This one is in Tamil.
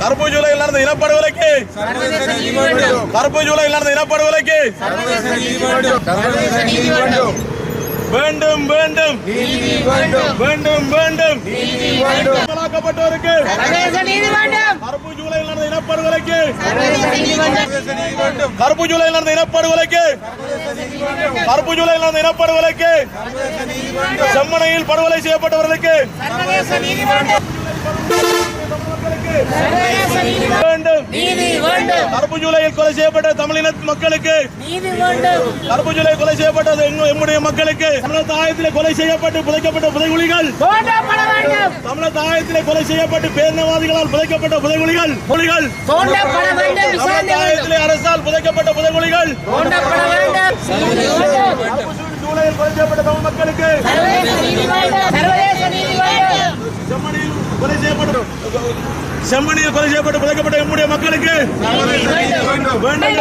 கருப்பு ஜூலையில் நடந்த இனப்படுகொலைக்கு கருப்பு ஜூலையில் நடந்த இனப்படுகொலைக்கு வேண்டும் வேண்டும் வேண்டும் வேண்டும் கருப்பு ஜூலையில் நடந்த இனப்படுகொலைக்கு கருப்பு ஜூலையில் நடந்த இனப்படுகொலைக்கு கருப்பு ஜூலையில் நடந்த இனப்படுகொலைக்கு செம்மணையில் படுகொலை செய்யப்பட்டவர்களுக்கு கருப்பு ஜூலையில் கொலை செய்யப்பட்ட தமிழின மக்களுக்கு கருப்பு ஜூலை கொலை செய்யப்பட்டது எம்முடைய மக்களுக்கு தமிழக தாயத்திலே கொலை செய்யப்பட்டு புதைக்கப்பட்ட புதைகுழிகள் தமிழக தாயத்திலே கொலை செய்யப்பட்டு பேரினவாதிகளால் புதைக்கப்பட்ட புதைகுழிகள் தமிழக தாயத்திலே அரசால் புதைக்கப்பட்ட புதைகுழிகள் ஜூலையில் கொலை செய்யப்பட்ட தமிழ் மக்களுக்கு செம்மணியில் கொலை செய்யப்பட்டு புதைக்கப்பட்ட எம்முடைய மக்களுக்கு வேண்டும்